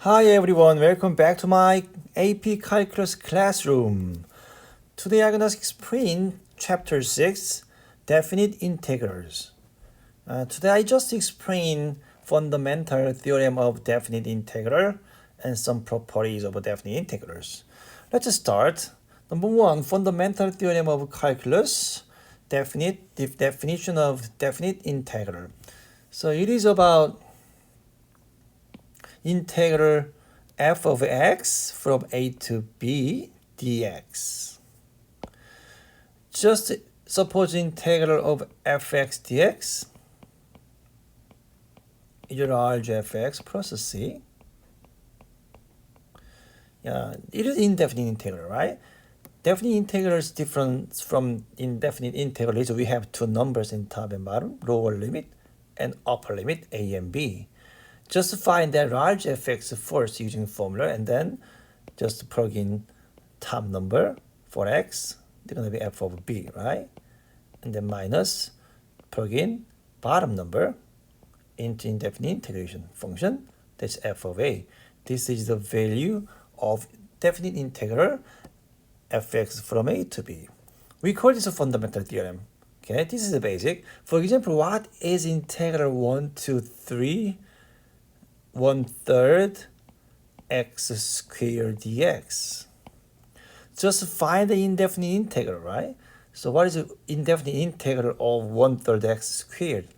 Hi everyone, welcome back to my AP Calculus classroom. Today I'm going to explain Chapter 6, Definite Integrals. Today I just explained fundamental theorem of definite integral and some properties of definite integrals. Let's start. Number 1, fundamental theorem of calculus, definition of definite integral. So it is about integral f of x from a to b dx. Just suppose integral of fx dx is large fx plus c. Yeah, it is indefinite integral, right? Definite integral is different from indefinite integral. So we have two numbers in top and bottom, lower limit and upper limit, a and b. Just find that large fx first using formula and then just plug in top number for x. They're going to be f of b, right? And then minus plug in bottom number into indefinite integration function. That's f of a. This is the value of definite integral fx from a to b. We call this a fundamental theorem. Okay, this is the basic. For example, what is integral 1 to 3 1/3 x squared dx? Just find the indefinite integral, right? So what is the indefinite integral of 1/3 x squared?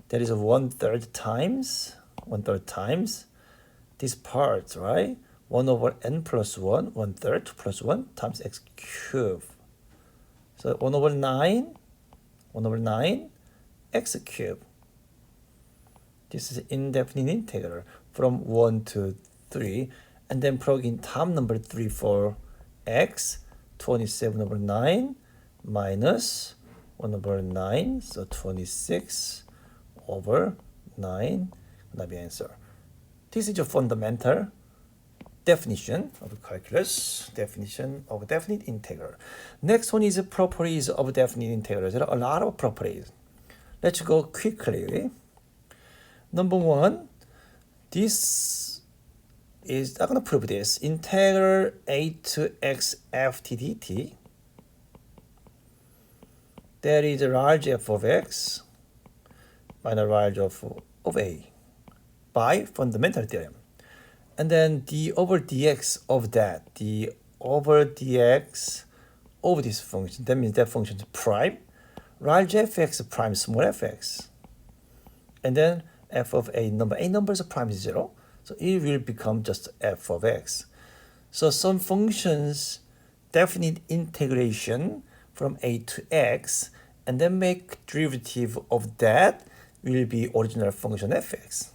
That is 1/3 times this part, right? 1 over n plus 1, 1/3 plus 1 times x cubed. So 1 over 9 x cubed. This is indefinite integral from 1 to 3. And then plug in top number 3 for x, 27 over 9 minus 1 over 9. So 26 over 9. That'll be answer. This is your fundamental definition of calculus, definition of definite integral. Next one is properties of definite integrals. There are a lot of properties. Let's go quickly. Number 1, this is, I'm going to prove this. Integral a to x f t dt. That is large f of x minus large of a by fundamental theorem. And then d over dx of that, d over dx over this function. That means that function is prime. Large fx prime small fx. And then f of a number is a prime 0. So it will become just f of x. So some functions definite integration from a to x and then make derivative of that will be original function fx.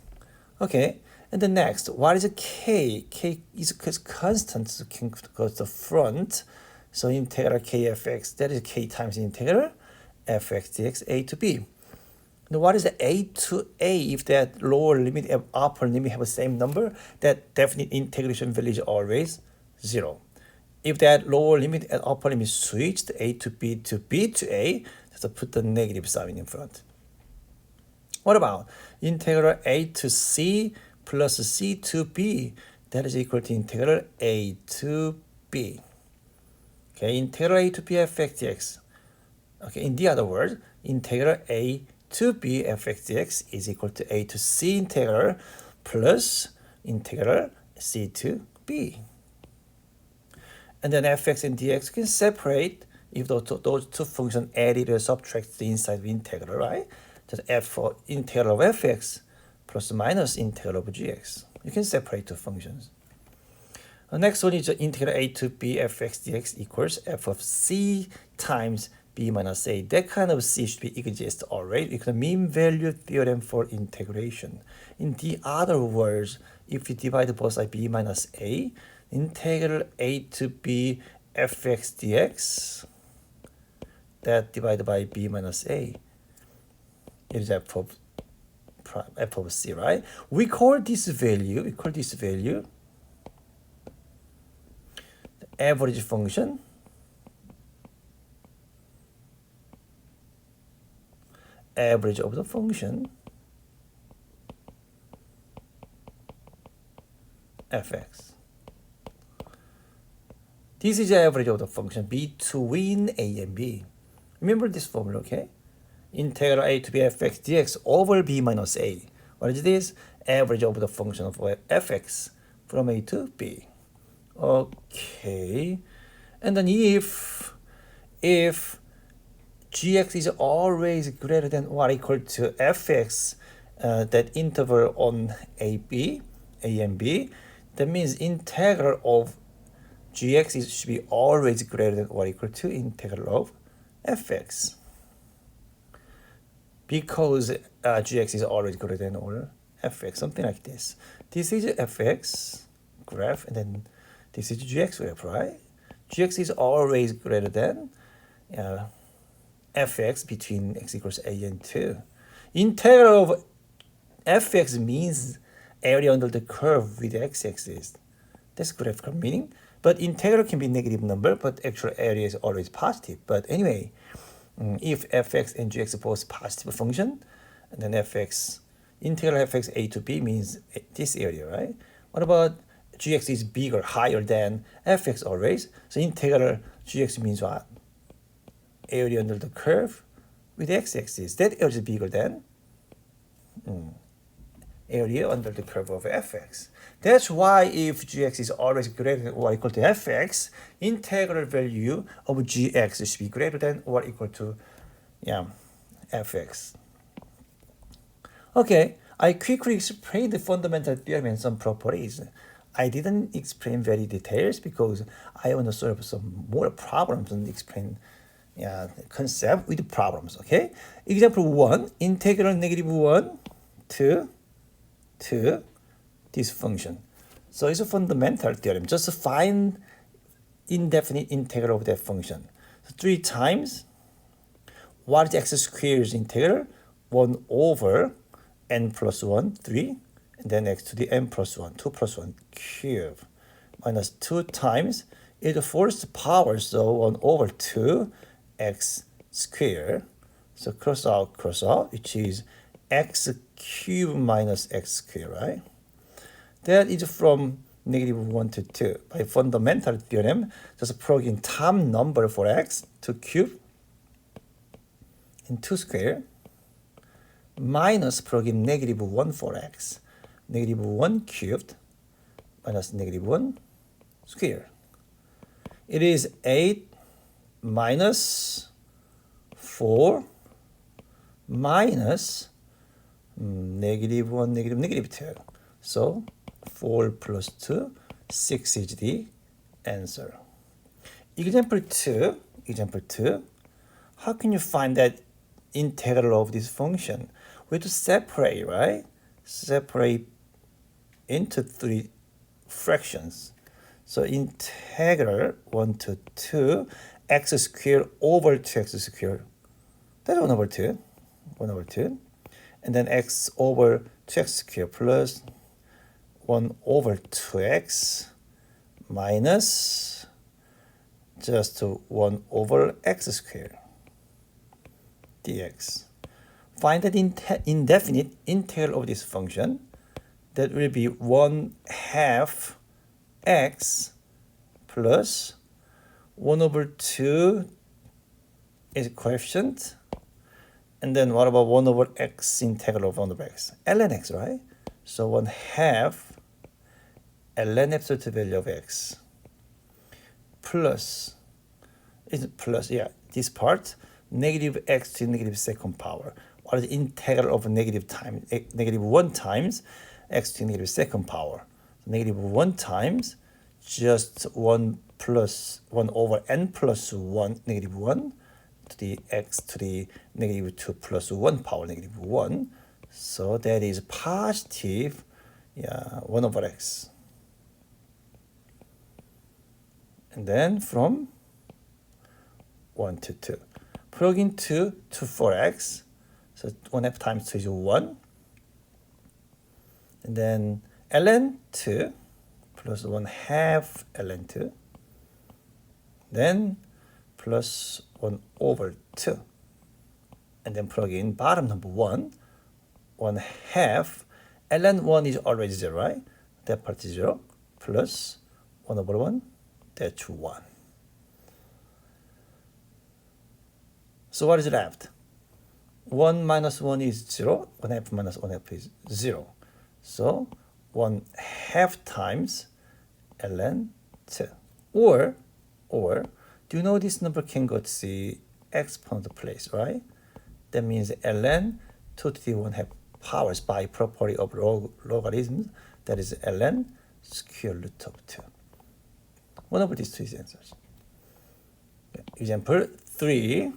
Okay, and then next, what is a k? K is constant, so can go to the front. So integral k fx, that is k times integral fx dx a to b. Now what is the a to a? If that lower limit and upper limit have the same number, that definite integration value is always 0. If that lower limit and upper limit switched a to b to b to a, just put the negative sign in front. What about integral a to c plus c to b? That is equal to integral a to b. Okay, integral a to b fx dx. Okay, in the other word, integral a to b fx dx is equal to a to c integral plus integral c to b. And then fx and dx can separate if those two functions added or subtracted inside the integral, right? Just f for integral of fx plus minus integral of gx. You can separate two functions. The next one is integral a to b fx dx equals f of c times b minus a. That kind of c should be exist already because mean value theorem for integration. In the other words, if you divide both by b minus a, integral a to b fx dx, that divided by b minus a, it is f of c, right? We call this value the average function average of the function fx. This is the average of the function between a and b. Remember this formula, okay? Integral a to b fx dx over b minus a. What is this? Average of the function of fx from a to b. Okay. And then if gx is always greater than or equal to fx, that interval on a and b, that means integral of gx should be always greater than or equal to integral of fx. Because gx is always greater than or fx, something like this. This is fx graph, and then this is gx graph, right? Gx is always greater than fx between x equals a and 2. Integral of fx means area under the curve with the x-axis. That's graphical meaning. But integral can be negative number, but actual area is always positive. But anyway, if fx and gx are both positive function, and then integral fx a to b means this area, right? What about gx is bigger, higher than fx always? So integral gx means what? Area under the curve with the x-axis. That area is bigger than area under the curve of fx. That's why if gx is always greater than or equal to fx, integral value of gx should be greater than or equal to fx. Okay, I quickly explained the fundamental theorem and some properties. I didn't explain very details because I want to solve some more problems and explain concept with problems. Okay, example 1, integral -1 to this function. So it's a fundamental theorem. Just find indefinite integral of that function. So 3 times what is x squared integral? 1 over n plus 1, 3, and then x to the n plus 1, 2 plus 1 cube, minus 2 times is the first power, so 1 over 2 x squared. So cross out, which is x cubed minus x squared, right? That is from -1 to 2. By fundamental theorem, just plug in top number for x, 2 cubed, and 2 squared, minus plug in -1 for x, -1 cubed, minus -1 squared. It is 8 minus 4 minus -1, -2. So 4 plus 2, 6 is the answer. Example 2. How can you find that integral of this function? We have to separate, right? Separate into 3 fractions. So integral 1 to 2, x squared over 2x squared. That's 1 over 2. And then x over 2x squared plus 1 over 2x minus just 1 over x squared dx. Find that indefinite integral of this function. That will be 1/2 x plus 1 over 2 is coefficient. And then what about 1 over x integral of 1 over x? ln x, right? So 1/2 ln absolute value of x plus, this part, negative x to negative second power. What is the integral of -1 times x to negative second power? So -1 times just 1 plus 1 over n plus 1, -1, to the x to the -2 plus 1 power -1. So that is positive 1 over x. And then from 1 to 2. Plug in 2 for x. So 1/2 times 2 is 1. And then ln 2 plus 1/2 ln 2. Then plus 1 over 2. And then plug in bottom number 1. 1/2 ln 1 is already 0, right? That part is 0. plus 1 over 1, that's 1. So what is left? 1 minus 1 is 0, 1 half minus 1 half is 0. So 1 half times ln 2. Or, do you know this number can go to the exponent place, right? That means ln 2 to the 1 half powers by property of logarithms, that is ln square root of 2. One of these two is answers. Example 3.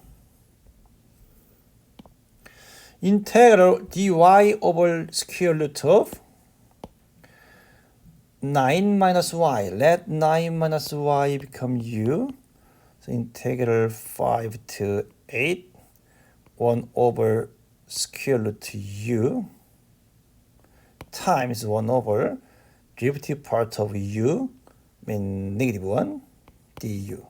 Integral dy over square root of 9 minus y. Let 9 minus y become u. So integral 5 to 8, 1 over square root u times 1 over derivative part of u, mean negative 1 du.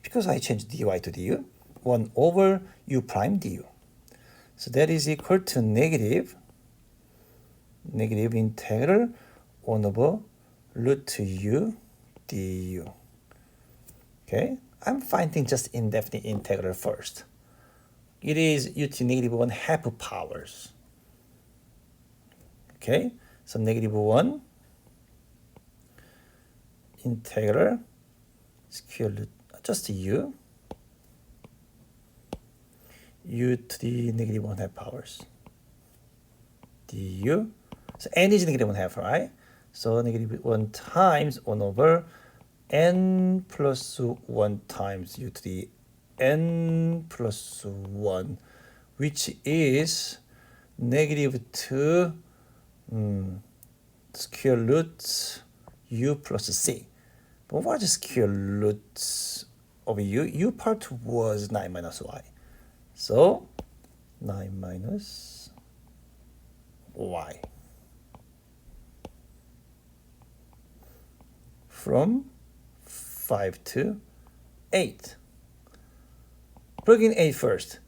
Because I changed dy to du, 1 over u prime du. So that is equal to negative integral 1 over root u du. Okay, I'm finding just indefinite integral first. It is u to negative 1 half powers. Okay, so negative 1 integral square root, just u to the negative 1 half powers du. So n is negative 1 half, right? So negative 1 times 1 over n plus 1 times u to the n plus 1, which is negative 2 square root u plus c. But what is square root of u? U part was 9 minus y. So 9 minus y from 5 to 8. Plug in 8 first.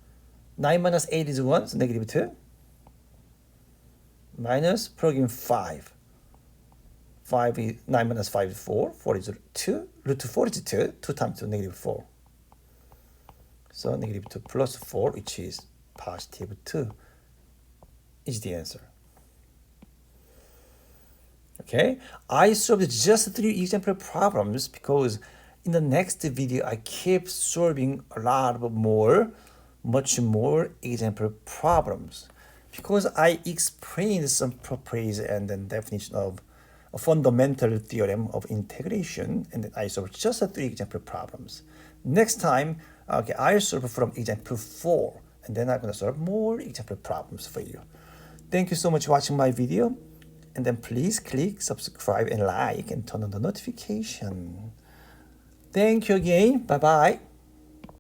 9 minus 8 is 1, so negative 2. Minus, plug in 5. 9 minus 5 is 4. 4 is 2. Root 4 is 2. 2 times 2, negative 4. So negative 2 plus 4, which is positive 2, is the answer. Okay, I solved just 3 example problems because in the next video I keep solving a lot more, much more example problems, because I explained some properties and then definition of a fundamental theorem of integration, and then I solved just 3 example problems. Next time, okay, I'll solve from example 4, and then I'm going to solve more example problems for you. Thank you so much for watching my video, and then please click subscribe and like and turn on the notification. Thank you again. Bye-bye.